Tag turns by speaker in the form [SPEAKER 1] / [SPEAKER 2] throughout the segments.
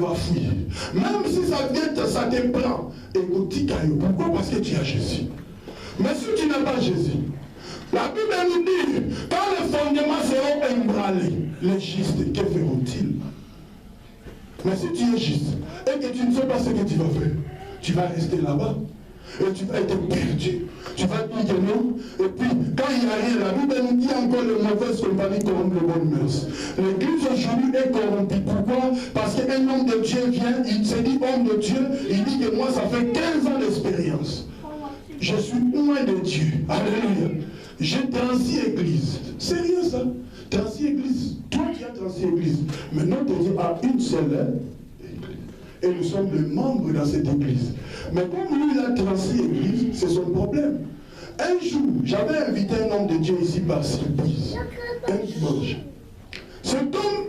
[SPEAKER 1] va fouiller. Même si ça vient, ça te prend. Écoute, pourquoi? Parce que tu as Jésus. Mais si tu n'as pas Jésus, la Bible nous dit, quand les fondements seront ébranlés, les justes, que feront-ils? Mais si tu es juste et que tu ne sais pas ce que tu vas faire, tu vas rester là-bas et tu vas être perdu. Tu vas dire que non. Et puis, quand il n'y a rien, la Bible nous dit encore les mauvaises compagnies corrompent les bonnes mœurs. L'église aujourd'hui est corrompue. Pourquoi? Parce qu'un homme de Dieu vient, il se dit homme de Dieu, il dit que moi ça fait 15 ans d'expérience. Je suis loin de Dieu. Alléluia. J'ai transi église. Sérieux ça? Transi église. Toi qui as transi église. Mais notre Dieu a une seule église. Et nous sommes les membres dans cette église. Mais comme lui, il a transi l'église, c'est son problème. Un jour, j'avais invité un homme de Dieu ici par surprise. Un dimanche. Cet homme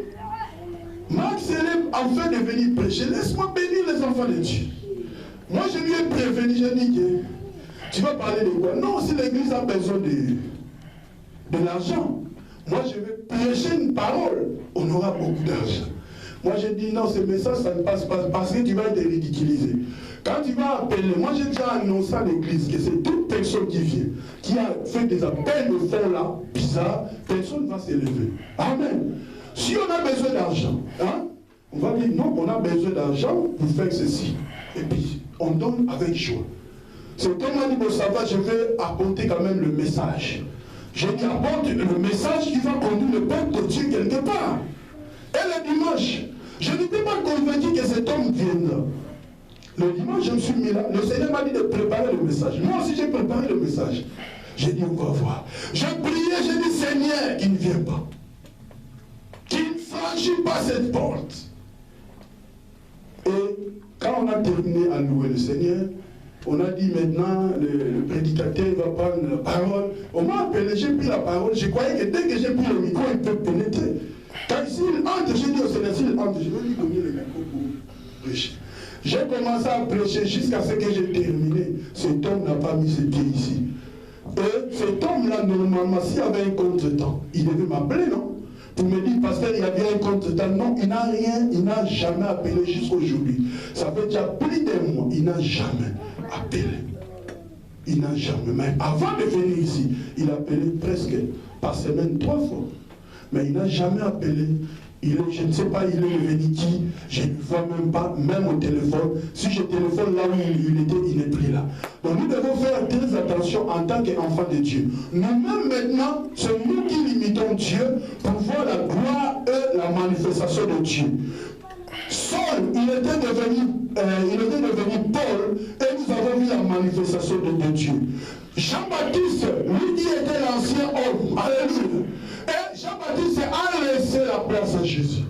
[SPEAKER 1] m'a accéléré afin de venir prêcher. Laisse-moi bénir les enfants de Dieu. Moi, je lui ai prévenu, j'ai dit que tu vas parler de quoi? Non, si l'église a besoin de l'argent, moi je vais prêcher une parole, on aura beaucoup d'argent. Moi j'ai dit non, ce message ça ne passe pas parce que tu vas être ridiculisé. Quand tu vas appeler, moi j'ai déjà annoncé à l'église que c'est toute personne qui vient, qui a fait des appels de fonds là, bizarre, personne ne va s'élever. Amen. Si on a besoin d'argent, hein, on va dire non, on a besoin d'argent pour faire ceci. Et puis on donne avec joie. C'est comme on dit, bon, ça va, je vais apporter quand même le message. Je dis, apporte le message qui va conduire le peuple de Dieu quelque part. Et le dimanche, je n'étais pas convaincu que cet homme viendra. Le dimanche, je me suis mis là. Le Seigneur m'a dit de préparer le message. Moi aussi, j'ai préparé le message. J'ai dit, on va voir. J'ai prié, j'ai dit, Seigneur, qu'il ne vient pas. Qu'il ne franchit pas cette porte. Et quand on a terminé à louer le Seigneur, on a dit maintenant, le prédicateur va prendre la parole. On m'a appelé, j'ai pris la parole. Je croyais que dès que j'ai pris le micro, il peut pénétrer. Quand il entre, j'ai dit au Seigneur, s'il entre, je vais lui donner le micro pour prêcher. J'ai commencé à prêcher jusqu'à ce que j'ai terminé. Cet homme n'a pas mis ses pieds ici. Et cet homme-là, normalement, s'il y avait un contretemps, il devait m'appeler, non? Pour me dire, pasteur, il y avait un contretemps. Non, il n'a rien, il n'a jamais appelé jusqu'aujourd'hui. Ça fait déjà plus d'un mois, il n'a jamais appelé. Il n'a jamais. Mais avant de venir ici, il a appelé presque par semaine 3 fois. Mais il n'a jamais appelé. Je ne sais pas, il est devenu qui, je ne vois même pas, même au téléphone. Si je téléphone là où il était, il n'est plus là. Donc nous devons faire très attention en tant qu'enfants de Dieu. Nous-mêmes maintenant, c'est nous qui limitons Dieu pour voir la gloire et la manifestation de Dieu. Saul, il était devenu Paul, et nous avons vu la manifestation de Dieu. Jean-Baptiste, lui qui était l'ancien homme, alléluia. Et Jean-Baptiste a laissé la place à Jésus.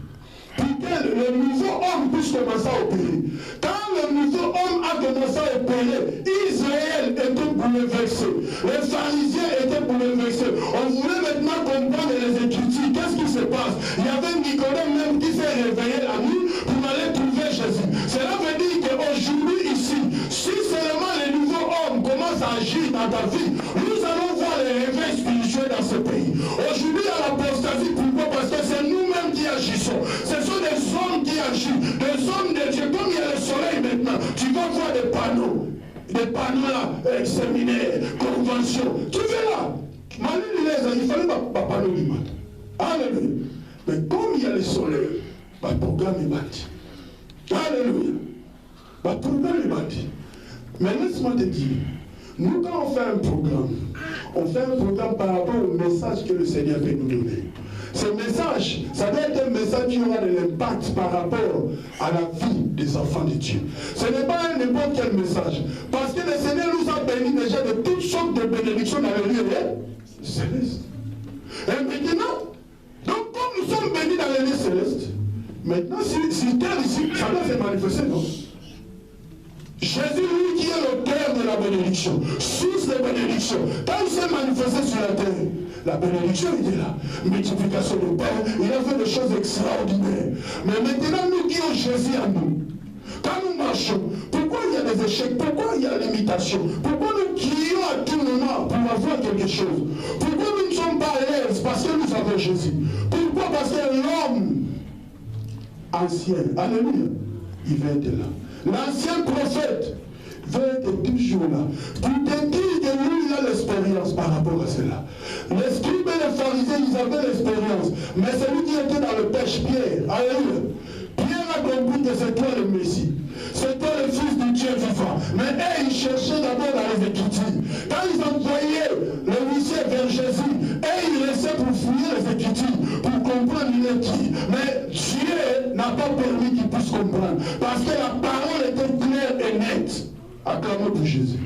[SPEAKER 1] Pour que le nouveau homme puisse commencer à opérer. Quand le nouveau homme a commencé à opérer, Israël était bouleversé. Les pharisiens étaient bouleversés. On voulait maintenant comprendre les Écritures. Qu'est-ce qui se passe? Il y avait Nicodème même qui s'est réveillé la nuit pour aller trouver Jésus. Cela veut dire qu'aujourd'hui ici, si seulement les nouveaux hommes commencent à agir dans ta vie, nous allons voir les réveils spirituels dans ce pays. Aujourd'hui, à l'apostasie, pourquoi? Parce que c'est nous-mêmes qui agissons. Ce sont des hommes qui agissent, des hommes de Dieu. Comme il y a le soleil maintenant, tu vas voir des panneaux là, séminaires, conventions. Tu verras. Il fallait pas panneau du matin. Alléluia. Mais comme il y a le soleil, le programme est bâti. Alléluia. Le programme est bâti. Mais laisse-moi te dire, nous quand on fait un programme par rapport au message que le Seigneur veut nous donner. Ce message, ça doit être un message qui aura de l'impact par rapport à la vie des enfants de Dieu. Ce n'est pas n'importe quel message. Parce que le Seigneur nous a bénis déjà de toutes sortes de bénédictions dans le lieu céleste. Et maintenant, donc comme nous sommes bénis dans les lieux célestes, maintenant si terre ici, ça doit se manifester, non? Jésus, lui qui est l'auteur de la bénédiction, source de bénédiction, quand il s'est manifesté sur la terre, la bénédiction était là. Multiplication de pain, il a fait des choses extraordinaires. Mais maintenant, nous qui avons Jésus en nous, quand nous marchons, pourquoi il y a des échecs? Pourquoi il y a l'imitation? Pourquoi nous crions à tout moment pour avoir quelque chose? Pourquoi nous ne sommes pas à l'aise? Parce que nous avons Jésus. Pourquoi? Parce que l'homme ancien, alléluia, il va être là. L'ancien prophète va être toujours là. Pour te dire que lui, il a l'expérience par rapport à cela. Les scribes et les pharisiens, ils avaient l'expérience. Mais celui qui était dans le pêche, Pierre, alléluia. Pierre a compris que c'est toi le Messie. C'est toi le Fils du Dieu vivant. Mais eux, ils cherchaient d'abord dans les Écritures. Quand ils envoyaient le huissier vers Jésus, et ils restaient pour fouiller les Écritures, pour comprendre il est qui. Mais Dieu n'a pas permis qu'ils puissent comprendre. Parce que la parole était claire et nette. Acclamons pour Jésus.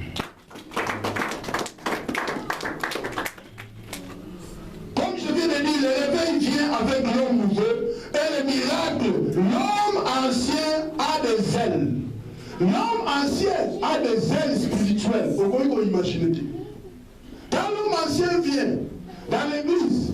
[SPEAKER 1] Comme je viens de dire, le réveil vient avec l'homme nouveau et le miracle. L'homme ancien a des ailes. L'homme ancien a des ailes spirituelles. Pourquoi il faut imaginer? Quand l'homme ancien vient dans l'église,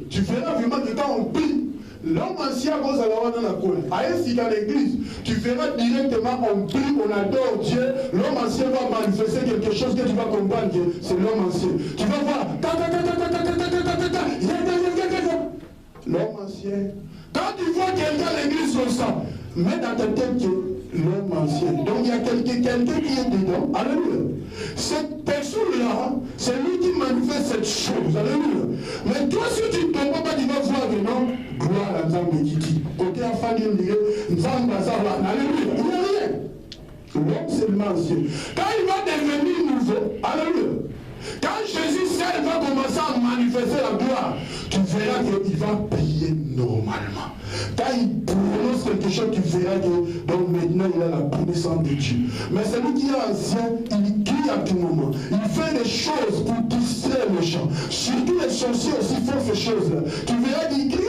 [SPEAKER 1] tu verras vraiment que quand on prie, l'homme ancien cause à la dans la cour. Ainsi qu'à l'église, tu verras directement on prie, on adore Dieu. L'homme ancien va manifester quelque chose que tu vas comprendre que c'est l'homme ancien. Tu vas voir. L'homme ancien. Quand tu vois quelqu'un à l'église comme ça, mets dans ta tête que l'homme ancien. Donc il y a quelqu'un qui est dedans. Alléluia. Cette personne-là, c'est lui qui manifeste cette chose. Alléluia. Mais toi, si tu ne comprends pas, tu vas voir que non, gloire à Nzambe qui dit. Côté enfant, il dit, Nzambe alléluia. Il n'y a rien. L'homme, c'est l'ancien. Quand il va devenir nouveau, alléluia. Quand Jésus seul va commencer à manifester la gloire, tu verras qu'il va prier normalement. Quand il prononce quelque chose, tu verras que donc maintenant il a la connaissance de Dieu. Mais celui qui est ancien, il crie à tout moment. Il fait des choses pour distraire les gens. Surtout les sorciers aussi font ces choses-là. Tu verras qu'il crie.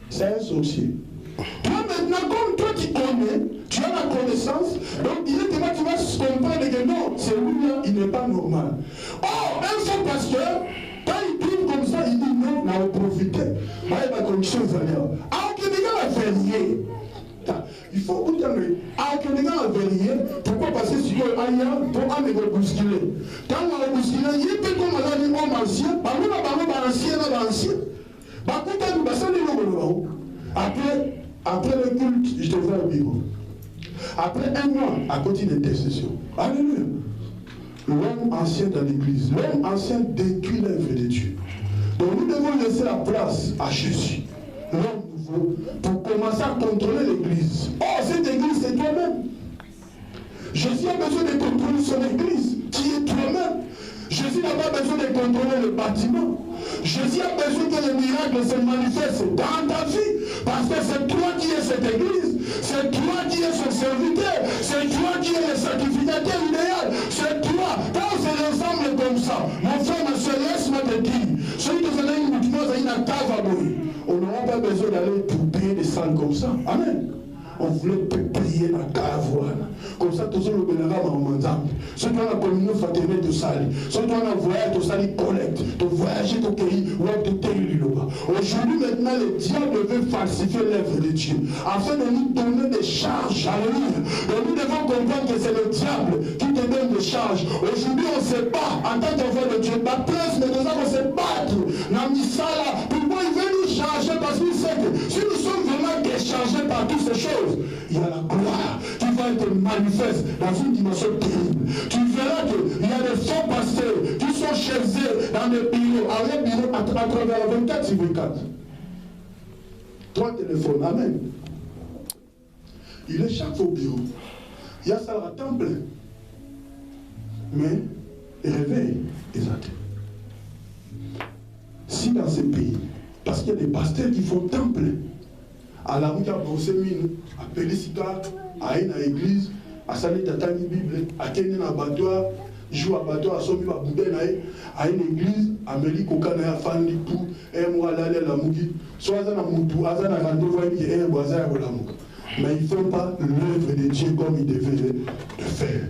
[SPEAKER 1] C'est un sorcier. Toi maintenant, comme toi tu connais, tu as la connaissance, donc directement tu vas comprendre que non, celui-là, il n'est pas normal. Or, un faux pasteur, quand il prie comme ça, il dit non, on a profité. Il va condition valeur. Alors que les gars la vérité. Il faut vous dire, alors que les gars la vérité, pourquoi? Parce que si tu as un pour un me bousculer. Quand on va bousculer, il peut comme on a dit homme ancien, par contre, on va ancien, on va ancien. Par contre, on va s'en aller. Après le culte, je te vois au bureau. Après un mois, à côté d'intercession. Alléluia. L'homme ancien dans l'église. L'homme ancien détruit l'œuvre de Dieu. Donc nous devons laisser la place à Jésus, l'homme nouveau, pour commencer à contrôler l'église. Oh, cette église, c'est toi-même. Jésus a besoin de contrôler son église, qui est toi-même. Jésus n'a pas besoin de contrôler le bâtiment. Jésus a besoin que le miracle se manifeste dans ta vie. Parce que c'est toi qui es cette église. C'est toi qui es son serviteur. C'est toi qui es le sacrificateur idéal. C'est toi. Quand on se ressemble comme ça, mon frère, ma soeur, laisse-moi te dire. Celui qui a une boutique, on n'aura pas besoin d'aller pour payer des salles comme ça. Amen. On voulait prier dans la caravane. Comme ça, tous les bénévoles en manzam. Ceux qui ont la communion fraternelle de Sali. Ceux qui ont un voyage de Sali collecte. De voyager au pays ou de Téliloba. Aujourd'hui, maintenant, le diable veut falsifier l'œuvre de Dieu. Afin de nous donner des charges. Alléluia. Donc nous devons comprendre que c'est le diable qui te donne des charges. Aujourd'hui, on se bat en tant qu'enfant de Dieu. La presse, mais nous allons se battre. Namisala. Pourquoi il veut nous charger? Parce qu'il sait que si nous sommes vraiment déchargés par toutes ces choses, il y a la gloire qui va être manifeste dans une dimension terrible. Tu verras qu'il y a des faux pasteurs qui sont chez eux dans des bureaux, à un bureau à travers 24 sur 24. 3 téléphones, amen. Il est chaque fois au bureau. Il y a ça à temps plein. Mais il réveille les athées. Si dans ces pays, parce qu'il y a des pasteurs qui font temps plein, à la route à Borsemine, à Pélicita, à une église, à Salit Tatani Bible, à Kenyan abattoir, joue abattoir, à Somi Baboubenaï, à une église, à Meli Kokana, à Fandi Pou, et moi là, la Mougi, soit à Moutou, à Zana Rando, qui est un voisin à la Mougi. Mais ils ne font pas l'œuvre de Dieu comme ils devaient le faire.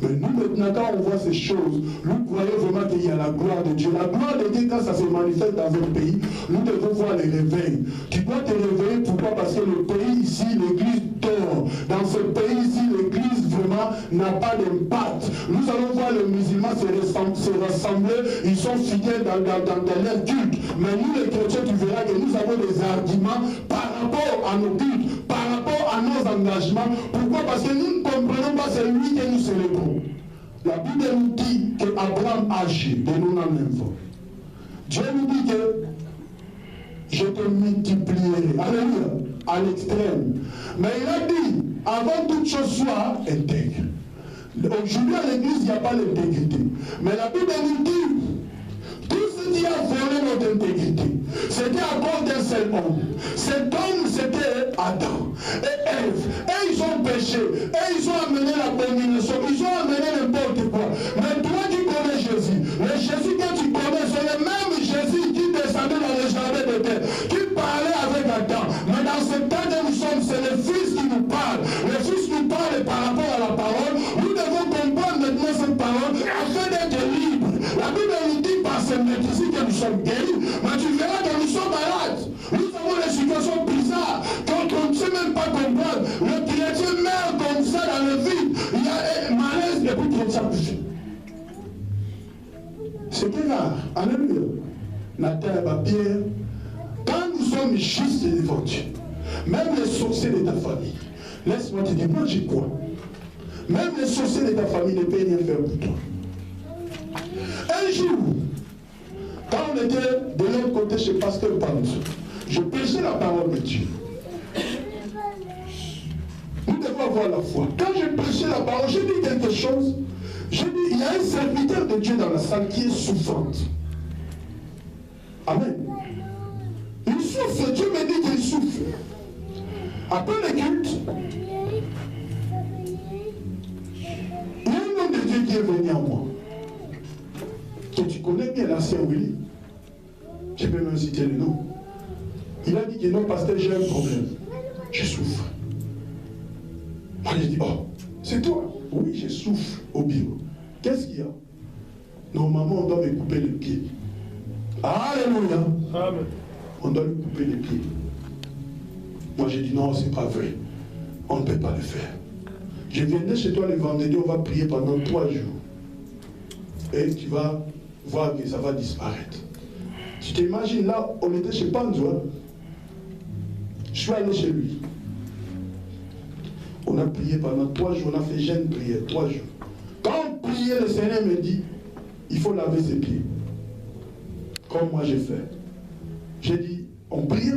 [SPEAKER 1] Mais nous, maintenant, quand on voit ces choses, nous croyons vraiment qu'il y a la gloire de Dieu. La gloire de Dieu, quand ça se manifeste dans un pays, nous devons voir les réveils. Tu dois te réveiller, pourquoi? Parce que le pays ici, l'église dort. Dans ce pays ici, l'église vraiment n'a pas d'impact. Nous allons voir les musulmans se rassembler, ils sont fidèles dans leur culte. Mais nous, les chrétiens, tu verras que nous avons des arguments par rapport à nos cultes, par rapport à nos engagements. Pourquoi? Parce que nous ne comprenons pas celui que nous célébrons. La Bible nous dit qu'Abraham agit de nous en enfant. Dieu nous dit que je te multiplierai, alléluia, à l'extrême. Mais il a dit, avant toute chose, sois intègre. Aujourd'hui à l'église, il n'y a pas l'intégrité. Mais la Bible nous dit, tout ce qui a volé notre intégrité, c'était à cause d'un seul homme. Cet homme, c'était Adam et Ève. Et ils ont péché. Et ils ont amené l'abomination. Ils ont amené n'importe quoi. Mais toi qui connais Jésus, le Jésus que tu connais, c'est le même Jésus qui descendait dans le jardin d'Éden, qui parlait avec Adam. Mais dans ce temps que nous sommes, c'est le Fils qui nous parle. Le Fils nous parle par rapport à la parole. Nous devons comprendre maintenant cette parole afin d'être libres. La Bible nous dit par ce maîtrise que nous sommes guéris, mais tu verras que nous sommes malades. Nous avons des situations bizarres quand on ne sait même pas comprendre. Le chrétien meurt comme ça dans le vide. Il y a un malaise et puis il s'appuie. C'est rare. Alléluia. La terre, la pierre. Quand nous sommes justes devant Dieu, même les sorciers de ta famille, laisse-moi te dire, moi j'y crois. Même les sorciers de ta famille ne peuvent rien faire pour toi. Un jour, quand on était de l'autre côté chez Pasteur Pant, je prêchais la parole de Dieu. Nous devons avoir la foi. Quand je prêchais la parole, j'ai dit quelque chose. J'ai dit, il y a un serviteur de Dieu dans la salle qui est souffrante. Amen. Il souffre, Dieu me dit qu'il souffre. Après le culte, il y a un homme de Dieu qui est venu à moi. Que tu connais bien, l'ancien Willy. Je peux même citer le nom. Il a dit que non, pasteur, j'ai un problème. Je souffre. Moi, j'ai dit, oh, c'est toi? Oui, je souffre au bureau. Qu'est-ce qu'il y a? Normalement, on doit me couper les pieds. Alléluia. Amen. On doit lui couper les pieds. Moi, j'ai dit, non, c'est pas vrai. On ne peut pas le faire. Je viendrai chez toi le vendredi, on va prier pendant 3 jours. Et tu vas voir que ça va disparaître. Tu t'imagines là, on était chez Panzo. Je suis allé chez lui. On a prié pendant 3 jours, on a fait jeûne prière, 3 jours. Quand on priait, le Seigneur me dit, il faut laver ses pieds. Comme moi j'ai fait. J'ai dit, on priait,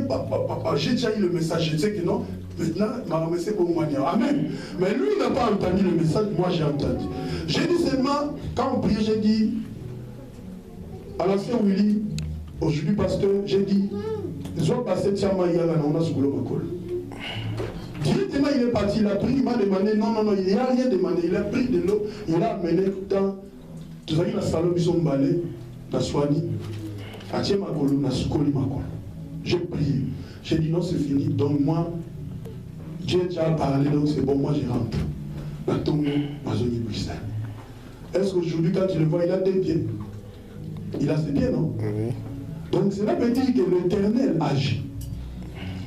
[SPEAKER 1] j'ai déjà eu le message, je sais que non. Maintenant, ma remercié pour moi dire Amen. Mais lui, il n'a pas entendu le message, moi j'ai entendu. J'ai dit seulement, quand on priait, j'ai dit, à l'ancien Willy, aujourd'hui pasteur, j'ai dit, ils ont passé Tiama Yala, on a ce boulot Makol. Directement, il est parti, il a pris, il m'a demandé, non, il n'a rien demandé, il a pris de l'eau, il a amené dans, tu as vu la salon, ils sont balés, la soignée, à Tiama Makolo, na Soukoli Makolo. J'ai prié, j'ai dit non, c'est fini, donc moi, Dieu a déjà parlé, donc c'est bon, moi je rentre. La tombe, ma zone Bruxelles. Est-ce qu'aujourd'hui, quand tu le vois, il a des pieds? Il a ses pieds, non? Oui. Donc cela veut dire que l'Éternel agit.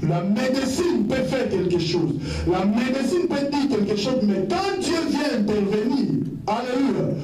[SPEAKER 1] La médecine peut faire quelque chose. La médecine peut dire quelque chose, mais quand Dieu vient intervenir, alléluia,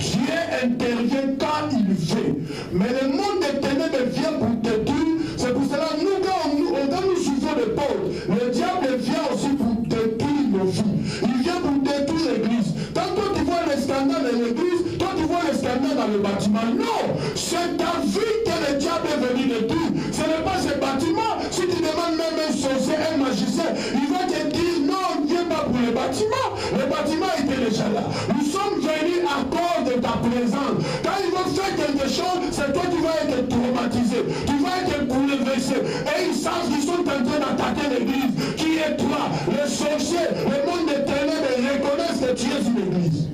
[SPEAKER 1] Dieu intervient quand il veut. Mais le monde des ténèbres vient pour détruire. C'est pour cela que nous, quand nous souffrons de pauvres, le diable vient aussi pour détruire nos vies. Il vient pour détruire l'église. Quand toi tu vois les scandales dans l'église, toi tu vois les scandales dans le bâtiment. Non, c'est ta vie que le diable est venu détruire. Ce n'est pas ce bâtiment. Si tu demandes même un sorcier, un magicien, il va te dire non, ne viens pas pour le bâtiment. Le bâtiment était déjà là. Nous sommes venus à cause de ta présence. Quand ils vont faire quelque chose, c'est toi qui vas être traumatisé. Tu vas être bouleversé. Et ils savent qu'ils sont en train d'attaquer l'église. Qui est toi? Les sorciers, le monde des ténèbres reconnaissent que tu es une église.